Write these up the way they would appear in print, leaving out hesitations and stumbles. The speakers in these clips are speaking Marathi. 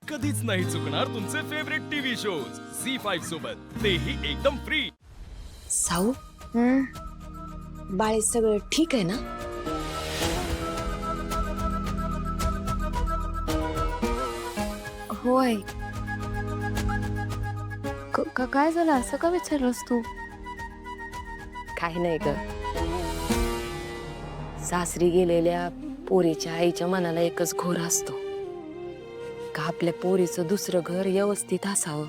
कधीच नाही चुकणार तुमचे फेवरेट टीव्ही शोज झी5 सोबत, तेही एकदम फ्री। साऊ बाळे सगळं ठीक आहे ना? होय। काय झालं असं का विचारलंस तू? काही नाही ग, सासरी गेलेल्या पोरीच्या आईच्या मनाला एकच घोर असतो का आपल्या पोरीचं दुसरं घर व्यवस्थित असावं,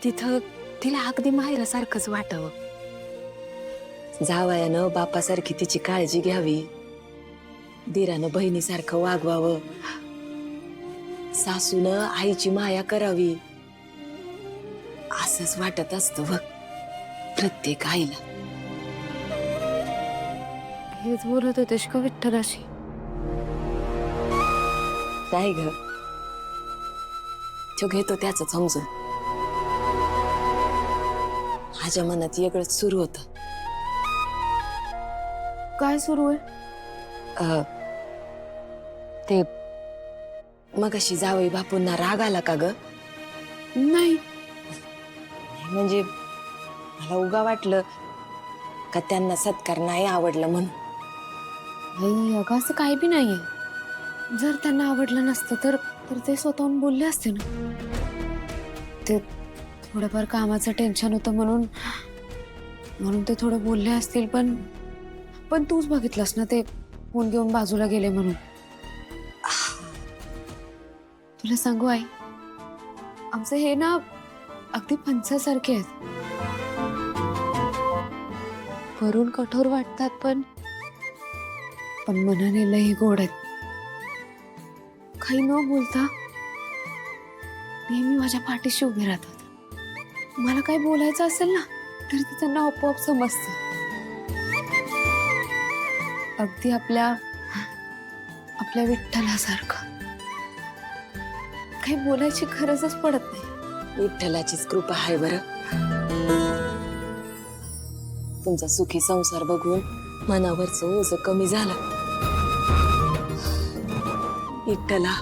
तिथं तिला अगदी माहेरासारखंच वाटावं, जावयानं बापासारखी तिची काळजी घ्यावी, दिरानं बहिणीसारखं वागवावं, सासूनं आईची माया करावी, असंच वाटत असतं बघ प्रत्येक आईला। हेच बोलत होतेस का विठ्ठलाशी? नाही ग, तो घेतो त्याच समजून। माझ्या मनात वेगळंच सुरू होतं। काय सुरू आहे? ते मगाशी जावई बापूंना राग आला का ग? नाही। म्हणजे मला उगा वाटलं का त्यांना सत्कार नाही आवडला म्हणून। अगं असं काही बी नाहीये। जर त्यांना आवडलं नसतं तर ते स्वतःहून बोलले असते ना। ते थोडंफार कामाचं टेन्शन होतं म्हणून ते थोडं बोलले असतील, पण तूच बघितलंस ना ते फोन घेऊन बाजूला गेले म्हणून। तुला सांगू आई, आमचे हे ना अगदी पंचासारखे आहेत। वरून कठोर वाटतात पण मनाने लई गोड आहेत। काही न बोलता नेहमी माझ्या पाठीशी उभे राहतात। मला काही बोलायचं असेल ना तर ते त्यांना आपोआप समजतं। अगदी आपल्या विठ्ठलासारखं। काही बोलायची गरजच पडत नाही। विठ्ठलाचीच कृपा आहे बरं। तुमचा सुखी संसार बघून मनावरचं ओझं कमी झालं। विठ्ठला,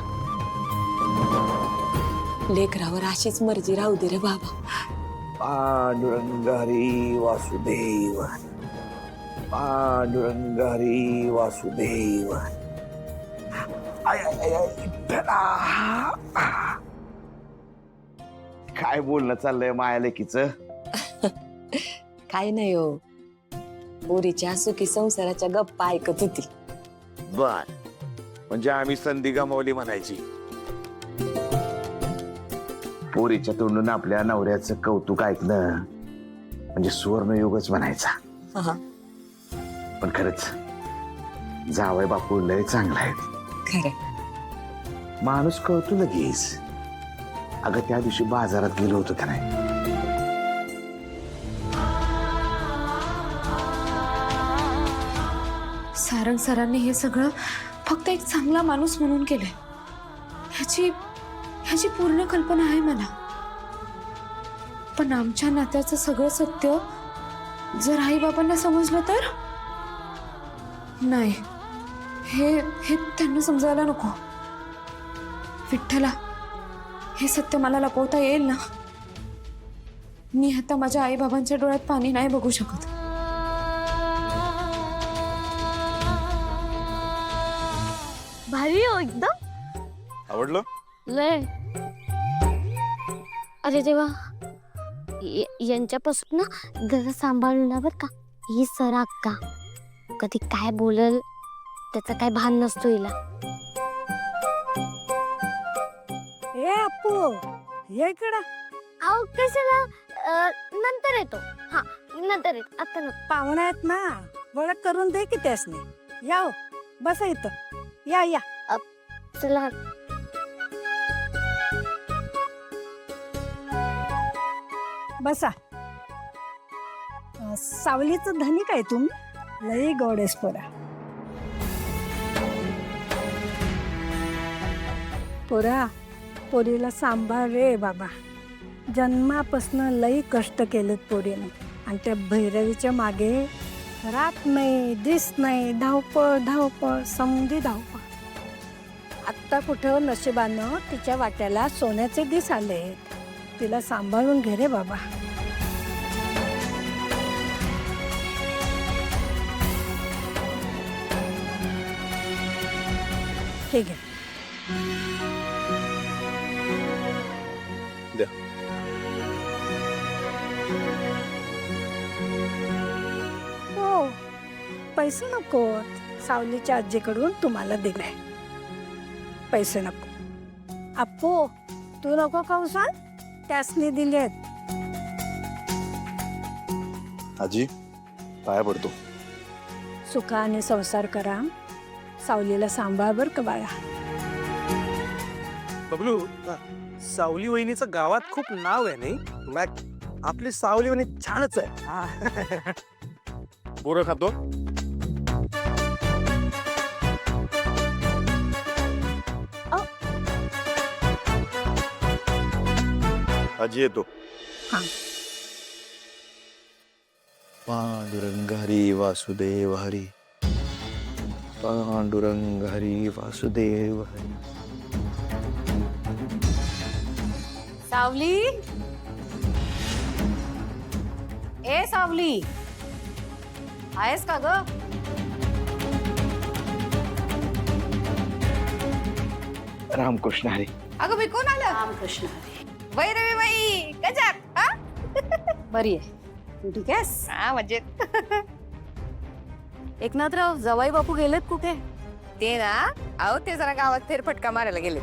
लेकरावर अशीच मर्जी राहू दे रे बाबा। पांडुरंगारी वासुदेव, पांडुरंगारी वासुदेव। आय आय आय आय, विठ्ठला। काय बोलणं चाललंय माया लेकीचं? काय नाही हो, पोरीच्या सुखी संसाराच्या गप्पा ऐकत होती। बर, म्हणजे आम्ही संधी गमावली म्हणायची। पोरीच्या तोंडून आपल्या नवऱ्याचं कौतुक ऐकणं म्हणजे सुवर्णयुगच म्हणायचा। पण खरंच जावई बापू लय चांगला आहे। खरं माणूस कळतो लगेच। अगं त्या दिवशी बाजारात गेलो होतो का नाही, सारंग सरांनी हे सगळं फक्त एक चांगला माणूस म्हणून केलंय, ह्याची पूर्ण कल्पना आहे मला। पण आमच्या नात्याचं सगळं सत्य जर आई बाबांना समजलं तर? नाही, हे त्यांना समजायला नको। विठ्ठला, हे सत्य मला लपवता येईल ना? मी आता माझ्या आई बाबांच्या डोळ्यात पाणी नाही बघू शकत। भारी हो एकदम। आवडलं? लय। अरे देवा, यांच्यापासून ना जरा सांभाळलं बर का। ही सरा अक्का कधी काय बोलल त्याचा काय भान नसतो हिला। ए अप्पू, ये इकडं। अहो कशाला, नंतर येतो। हा नंतर येतो, आता नको। पाहुणे आहेत ना, ओळख करून दे की त्यासनी। या हो, बसा इथं। या या। चला। बसा। सावलीचं धनिक आहे तुम्ही, लई गोडेस पोरा। पोरा, पोरीला सांभाळ रे बाबा। जन्मापासनं लई कष्ट केलेत पोरीनं, आणि त्या भैरवीच्या मागे रात नाही दिस नाही, धावपळ धावपळ, समधी धावपळ। आत्ता कुठं नशिबानं तिच्या वाट्याला सोन्याचे दिस आले. तिला सांभाळून घे रे बाबा. ठीक आहे. द्या. हो, पैसे नको. सावलीच्या आजीकडून तुम्हाला दिले पैसे नको. अप्पू, तू नको खाऊ सांग, त्यासनी दिलेत. आजी पाया पडतो. सुखाने संसार करा. सावलीला सांभाळ बर का बाळा. बबलू, सावली वहिनीचं गावात खूप नाव आहे नाही? आपली सावली वहिनी छानच आहे. पोरं खातो. आजी येतो. हा. पांडुरंग हरी वासुदेव हरी. पांडुरंग हरी वासुदेव हरी. सावली, ए सावली, आहेस का ग? रामकृष्ण हरी. अगं मी कोण आलं? रामकृष्ण हरी. वैरवी बाई गजात. बरी आहे तू? ठीक आहेस? हा मजेत. एकनाथराव, जवाई बापू गेलेत कुठे? ते ना, अहो ते जरा गावात फेरफटका मारायला गेले.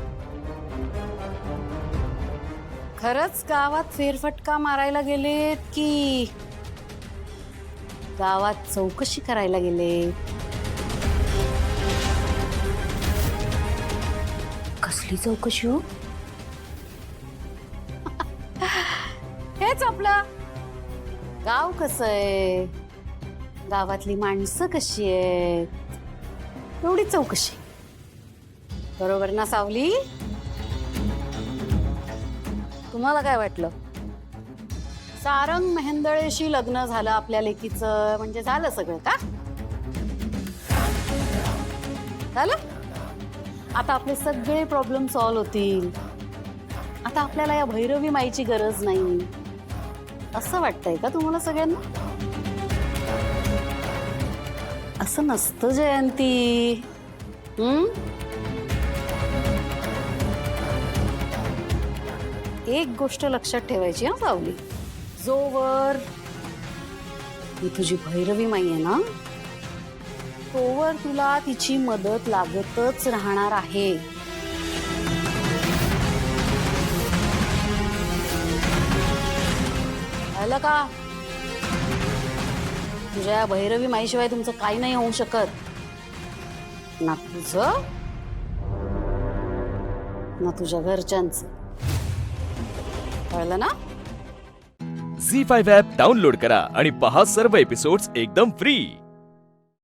खरंच गावात फेरफटका मारायला गेलेत की गावात चौकशी करायला गेले? कसली चौकशी हो? हेच आपलं गाव कसं आहे, गावातली माणसं कशी आहेत, एवढी चौकशी. बरोबर ना सावली? तुम्हाला काय वाटलं? सारंग मेहेंदळेशी लग्न झालं आपल्या लेकीचं म्हणजे झालं सगळं का? झालं? आता आपले सगळे प्रॉब्लेम सॉल्व्ह होतील. आता आपल्याला या भैरवी माईची गरज नाही, असं वाटतंय का तुम्हाला सगळ्यांना? असं नसतं जयंती. एक गोष्ट लक्षात ठेवायची हा सावली, जोवर ही तुझी भैरवी माई आहे ना, तोवर तुला तिची मदत लागतच राहणार आहे. कळलं का? तुझ्या भैरवी माईशिवाय तुमचं काही नाही होऊ शकत. ना तुझं ना तुझ्या घरच्यांचं. कळलं ना? झी 5 ॲप डाउनलोड करा आणि पहा सर्व एपिसोड्स एकदम फ्री.